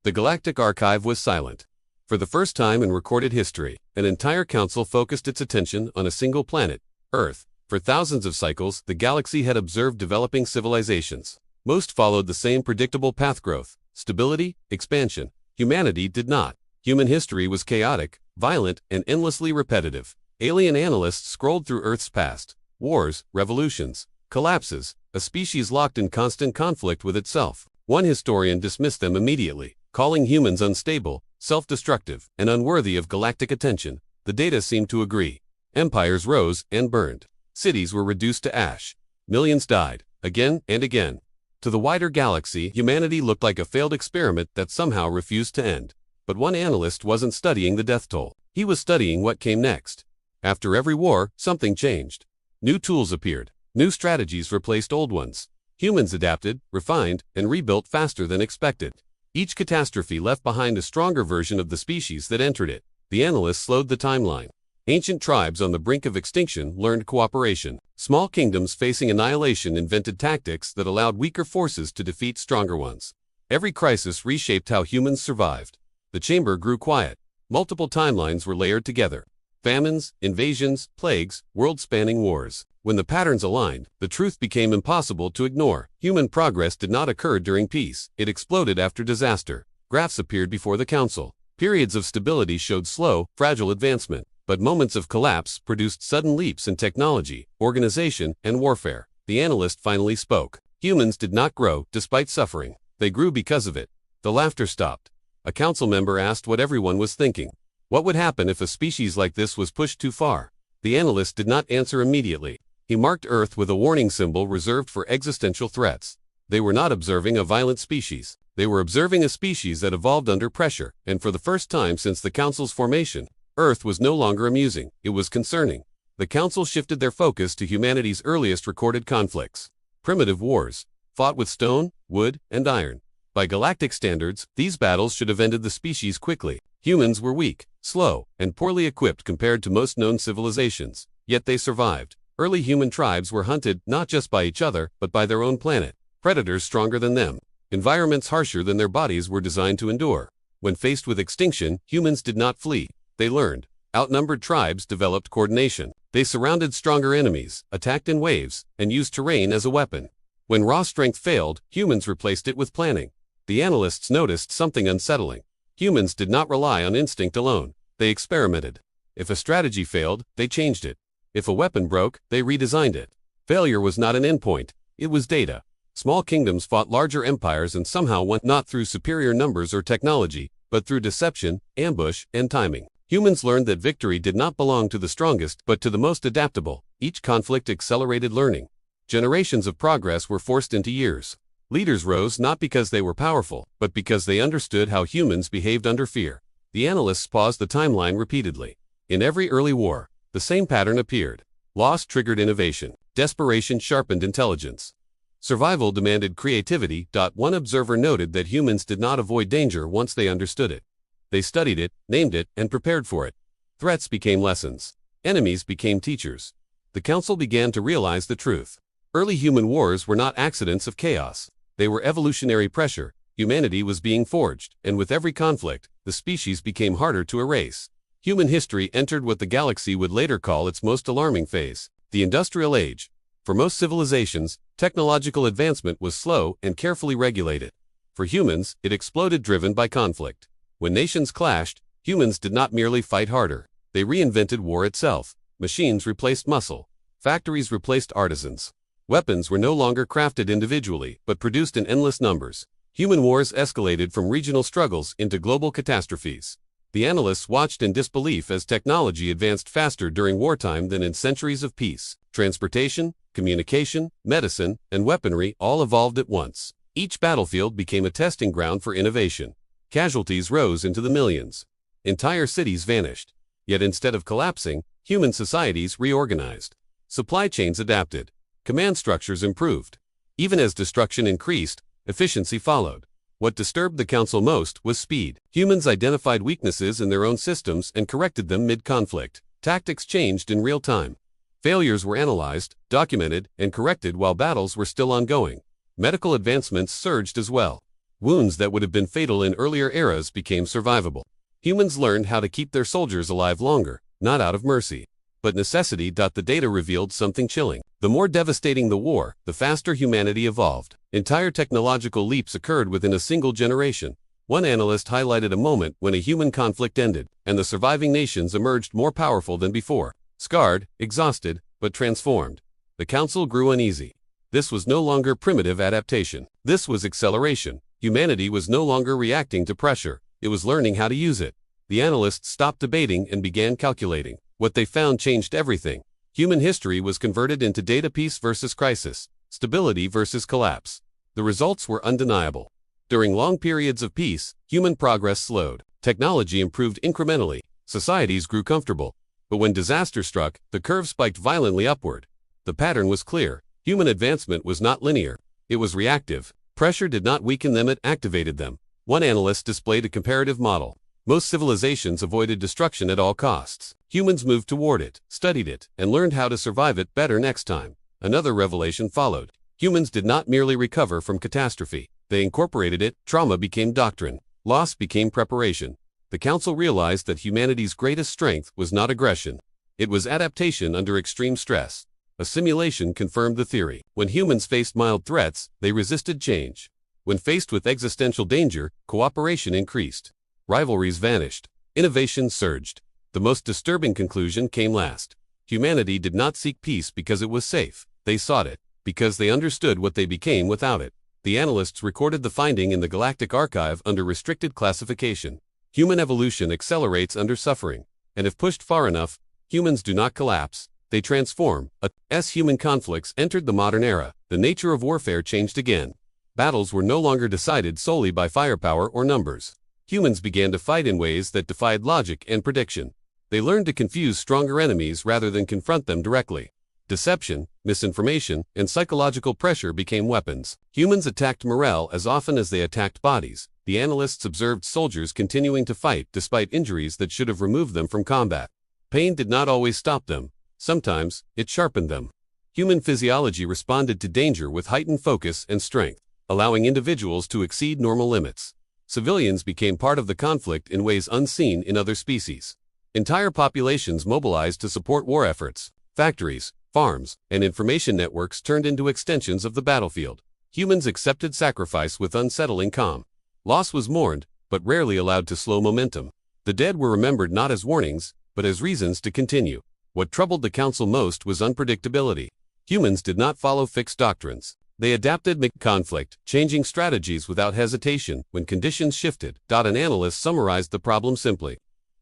The galactic archive was silent. For the first time in recorded history, an entire council focused its attention on a single planet, Earth. For thousands of cycles, the galaxy had observed developing civilizations. Most followed the same predictable path: growth, stability, expansion. Humanity did not. Human history was chaotic, violent, and endlessly repetitive. Alien analysts scrolled through Earth's past: wars, revolutions, collapses, a species locked in constant conflict with itself. One historian dismissed them immediately, calling humans unstable, self-destructive, and unworthy of galactic attention. The data seemed to agree. Empires rose and burned. Cities were reduced to ash. Millions died, again and again. To the wider galaxy, humanity looked like a failed experiment that somehow refused to end. But one analyst wasn't studying the death toll. He was studying what came next. After every war, something changed. New tools appeared. New strategies replaced old ones. Humans adapted, refined, and rebuilt faster than expected. Each catastrophe left behind a stronger version of the species that entered it. The analysts slowed the timeline. Ancient tribes on the brink of extinction learned cooperation. Small kingdoms facing annihilation invented tactics that allowed weaker forces to defeat stronger ones. Every crisis reshaped how humans survived. The chamber grew quiet. Multiple timelines were layered together. Famines, invasions, plagues, world-spanning wars. When the patterns aligned, the truth became impossible to ignore. Human progress did not occur during peace. It exploded after disaster. Graphs appeared before the council. Periods of stability showed slow, fragile advancement. But moments of collapse produced sudden leaps in technology, organization, and warfare. The analyst finally spoke. Humans did not grow despite suffering. They grew because of it. The laughter stopped. A council member asked what everyone was thinking. What would happen if a species like this was pushed too far? The analyst did not answer immediately. He marked Earth with a warning symbol reserved for existential threats. They were not observing a violent species. They were observing a species that evolved under pressure, and for the first time since the council's formation, Earth was no longer amusing, it was concerning. The council shifted their focus to humanity's earliest recorded conflicts. Primitive wars, fought with stone, wood, and iron. By galactic standards, these battles should have ended the species quickly. Humans were weak, slow, and poorly equipped compared to most known civilizations, yet they survived. Early human tribes were hunted not just by each other, but by their own planet. Predators stronger than them. Environments harsher than their bodies were designed to endure. When faced with extinction, humans did not flee. They learned. Outnumbered tribes developed coordination. They surrounded stronger enemies, attacked in waves, and used terrain as a weapon. When raw strength failed, humans replaced it with planning. The analysts noticed something unsettling. Humans did not rely on instinct alone. They experimented. If a strategy failed, they changed it. If a weapon broke, they redesigned it. Failure was not an endpoint. It was data. Small kingdoms fought larger empires and somehow won not through superior numbers or technology, but through deception, ambush, and timing. Humans learned that victory did not belong to the strongest, but to the most adaptable. Each conflict accelerated learning. Generations of progress were forced into years. Leaders rose not because they were powerful, but because they understood how humans behaved under fear. The analysts paused the timeline repeatedly. In every early war, the same pattern appeared. Loss triggered innovation. Desperation sharpened intelligence. Survival demanded creativity. One observer noted that humans did not avoid danger once they understood it. They studied it, named it, and prepared for it. Threats became lessons. Enemies became teachers. The council began to realize the truth. Early human wars were not accidents of chaos. They were evolutionary pressure. Humanity was being forged, and with every conflict, the species became harder to erase. Human history entered what the galaxy would later call its most alarming phase, the Industrial Age. For most civilizations, technological advancement was slow and carefully regulated. For humans, it exploded driven by conflict. When nations clashed, humans did not merely fight harder. They reinvented war itself. Machines replaced muscle. Factories replaced artisans. Weapons were no longer crafted individually, but produced in endless numbers. Human wars escalated from regional struggles into global catastrophes. The analysts watched in disbelief as technology advanced faster during wartime than in centuries of peace. Transportation, communication, medicine, and weaponry all evolved at once. Each battlefield became a testing ground for innovation. Casualties rose into the millions. Entire cities vanished. Yet instead of collapsing, human societies reorganized. Supply chains adapted. Command structures improved. Even as destruction increased, efficiency followed. What disturbed the council most was speed. Humans identified weaknesses in their own systems and corrected them mid-conflict. Tactics changed in real time. Failures were analyzed, documented, and corrected while battles were still ongoing. Medical advancements surged as well. Wounds that would have been fatal in earlier eras became survivable. Humans learned how to keep their soldiers alive longer, not out of mercy, but necessity. The data revealed something chilling. The more devastating the war, the faster humanity evolved. Entire technological leaps occurred within a single generation. One analyst highlighted a moment when a human conflict ended, and the surviving nations emerged more powerful than before. Scarred, exhausted, but transformed. The council grew uneasy. This was no longer primitive adaptation. This was acceleration. Humanity was no longer reacting to pressure. It was learning how to use it. The analysts stopped debating and began calculating. What they found changed everything. Human history was converted into data: peace versus crisis, stability versus collapse. The results were undeniable. During long periods of peace, human progress slowed. Technology improved incrementally. Societies grew comfortable. But when disaster struck, the curve spiked violently upward. The pattern was clear. Human advancement was not linear. It was reactive. Pressure did not weaken them, it activated them. One analyst displayed a comparative model. Most civilizations avoided destruction at all costs. Humans moved toward it, studied it, and learned how to survive it better next time. Another revelation followed. Humans did not merely recover from catastrophe. They incorporated it. Trauma became doctrine. Loss became preparation. The council realized that humanity's greatest strength was not aggression. It was adaptation under extreme stress. A simulation confirmed the theory. When humans faced mild threats, they resisted change. When faced with existential danger, cooperation increased. Rivalries vanished. Innovation surged. The most disturbing conclusion came last. Humanity did not seek peace because it was safe. They sought it because they understood what they became without it. The analysts recorded the finding in the Galactic Archive under restricted classification. Human evolution accelerates under suffering, and if pushed far enough, humans do not collapse, they transform. As human conflicts entered the modern era, the nature of warfare changed again. Battles were no longer decided solely by firepower or numbers. Humans began to fight in ways that defied logic and prediction. They learned to confuse stronger enemies rather than confront them directly. Deception, misinformation, and psychological pressure became weapons. Humans attacked morale as often as they attacked bodies. The analysts observed soldiers continuing to fight despite injuries that should have removed them from combat. Pain did not always stop them. Sometimes, it sharpened them. Human physiology responded to danger with heightened focus and strength, allowing individuals to exceed normal limits. Civilians became part of the conflict in ways unseen in other species. Entire populations mobilized to support war efforts. Factories, farms, and information networks turned into extensions of the battlefield. Humans accepted sacrifice with unsettling calm. Loss was mourned, but rarely allowed to slow momentum. The dead were remembered not as warnings, but as reasons to continue. What troubled the council most was unpredictability. Humans did not follow fixed doctrines. They adapted mid-conflict, changing strategies without hesitation when conditions shifted. An analyst summarized the problem simply.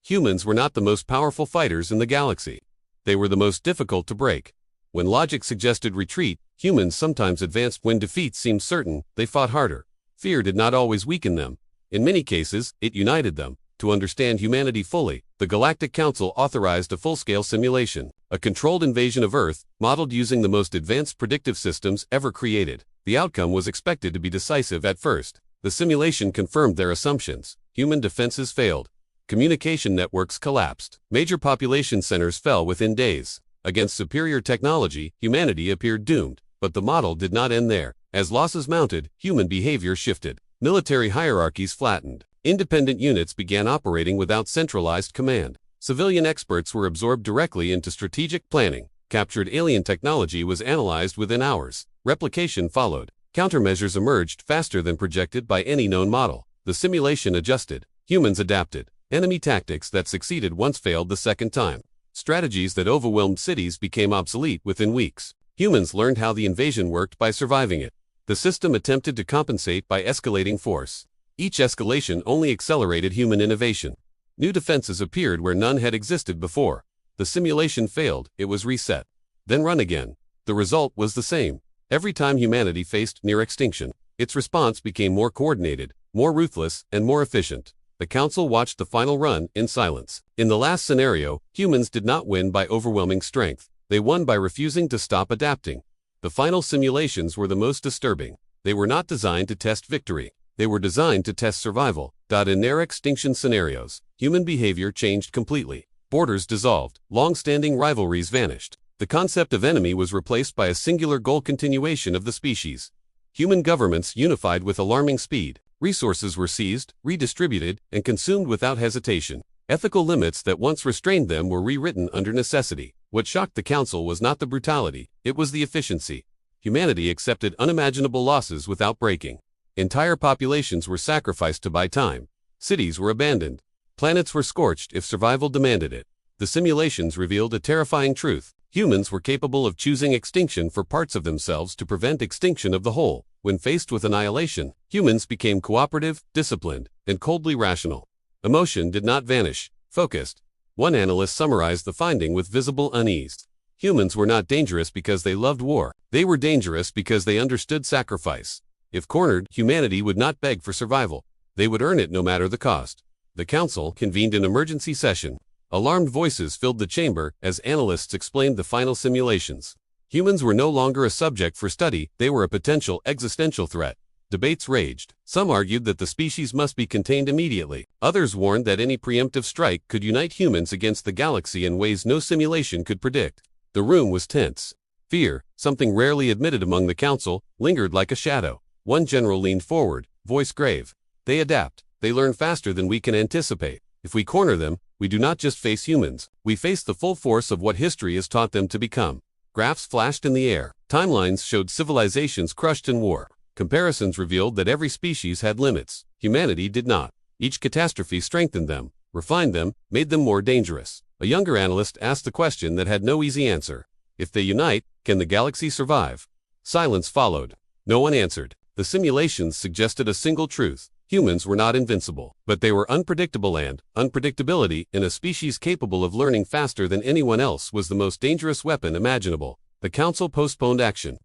Humans were not the most powerful fighters in the galaxy. They were the most difficult to break. When logic suggested retreat, humans sometimes advanced. When defeat seemed certain, they fought harder. Fear did not always weaken them. In many cases, it united them. To understand humanity fully, the Galactic Council authorized a full-scale simulation, a controlled invasion of Earth, modeled using the most advanced predictive systems ever created. The outcome was expected to be decisive at first. The simulation confirmed their assumptions. Human defenses failed. Communication networks collapsed. Major population centers fell within days. Against superior technology, humanity appeared doomed. But the model did not end there. As losses mounted, human behavior shifted. Military hierarchies flattened. Independent units began operating without centralized command. Civilian experts were absorbed directly into strategic planning. Captured alien technology was analyzed within hours. Replication followed. Countermeasures emerged faster than projected by any known model. The simulation adjusted. Humans adapted. Enemy tactics that succeeded once failed the second time. Strategies that overwhelmed cities became obsolete within weeks. Humans learned how the invasion worked by surviving it. The system attempted to compensate by escalating force. Each escalation only accelerated human innovation. New defenses appeared where none had existed before. The simulation failed, it was reset. Then run again. The result was the same. Every time humanity faced near extinction, its response became more coordinated, more ruthless, and more efficient. The council watched the final run in silence. In the last scenario, humans did not win by overwhelming strength. They won by refusing to stop adapting. The final simulations were the most disturbing. They were not designed to test victory. They were designed to test survival. In near-extinction scenarios, human behavior changed completely. Borders dissolved. Long-standing rivalries vanished. The concept of enemy was replaced by a singular goal: continuation of the species. Human governments unified with alarming speed. Resources were seized, redistributed, and consumed without hesitation. Ethical limits that once restrained them were rewritten under necessity. What shocked the council was not the brutality, it was the efficiency. Humanity accepted unimaginable losses without breaking. Entire populations were sacrificed to buy time. Cities were abandoned. Planets were scorched if survival demanded it. The simulations revealed a terrifying truth. Humans were capable of choosing extinction for parts of themselves to prevent extinction of the whole. When faced with annihilation, humans became cooperative, disciplined, and coldly rational. Emotion did not vanish, focused. One analyst summarized the finding with visible unease. Humans were not dangerous because they loved war. They were dangerous because they understood sacrifice. If cornered, humanity would not beg for survival. They would earn it no matter the cost. The council convened an emergency session. Alarmed voices filled the chamber as analysts explained the final simulations. Humans were no longer a subject for study, they were a potential existential threat. Debates raged. Some argued that the species must be contained immediately. Others warned that any preemptive strike could unite humans against the galaxy in ways no simulation could predict. The room was tense. Fear, something rarely admitted among the council, lingered like a shadow. One general leaned forward, voice grave. They adapt. They learn faster than we can anticipate. If we corner them, we do not just face humans, we face the full force of what history has taught them to become. Graphs flashed in the air. Timelines showed civilizations crushed in war. Comparisons revealed that every species had limits. Humanity did not. Each catastrophe strengthened them, refined them, made them more dangerous. A younger analyst asked the question that had no easy answer. If they unite, can the galaxy survive? Silence followed. No one answered. The simulations suggested a single truth. Humans were not invincible, but they were unpredictable, and unpredictability in a species capable of learning faster than anyone else was the most dangerous weapon imaginable. The council postponed action.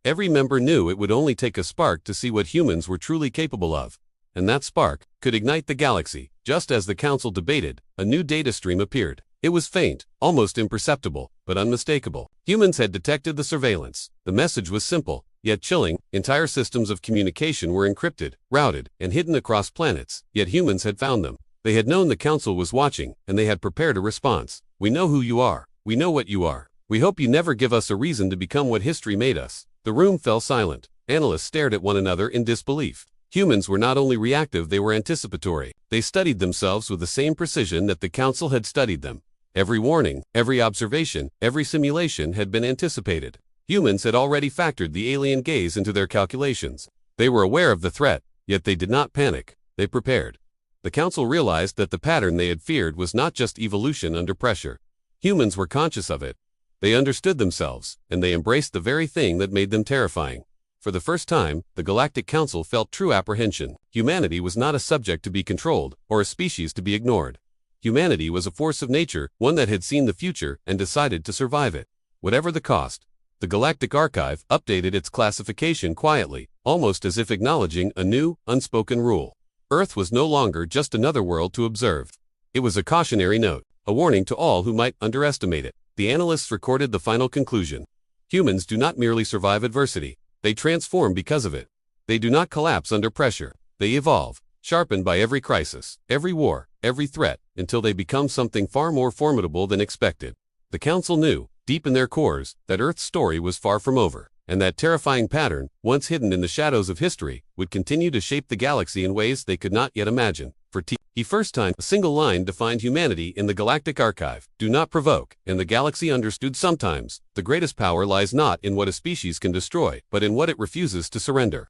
Every member knew it would only take a spark to see what humans were truly capable of. And that spark could ignite the galaxy. Just as the council debated, a new data stream appeared. It was faint, almost imperceptible, but unmistakable. Humans had detected the surveillance. The message was simple, yet chilling. Entire systems of communication were encrypted, routed, and hidden across planets, yet humans had found them. They had known the council was watching, and they had prepared a response. We know who you are. We know what you are. We hope you never give us a reason to become what history made us. The room fell silent. Analysts stared at one another in disbelief. Humans were not only reactive, they were anticipatory. They studied themselves with the same precision that the council had studied them. Every warning, every observation, every simulation had been anticipated. Humans had already factored the alien gaze into their calculations. They were aware of the threat, yet they did not panic. They prepared. The council realized that the pattern they had feared was not just evolution under pressure. Humans were conscious of it. They understood themselves, and they embraced the very thing that made them terrifying. For the first time, the Galactic Council felt true apprehension. Humanity was not a subject to be controlled, or a species to be ignored. Humanity was a force of nature, one that had seen the future and decided to survive it. Whatever the cost. The Galactic Archive updated its classification quietly, almost as if acknowledging a new, unspoken rule. Earth was no longer just another world to observe. It was a cautionary note, a warning to all who might underestimate it. The analysts recorded the final conclusion. Humans do not merely survive adversity, they transform because of it. They do not collapse under pressure, they evolve, sharpened by every crisis, every war, every threat, until they become something far more formidable than expected. The council knew, deep in their cores, that Earth's story was far from over, and that terrifying pattern, once hidden in the shadows of history, would continue to shape the galaxy in ways they could not yet imagine. For the first time, a single line defined humanity in the Galactic Archive: do not provoke, and the galaxy understood sometimes, the greatest power lies not in what a species can destroy, but in what it refuses to surrender.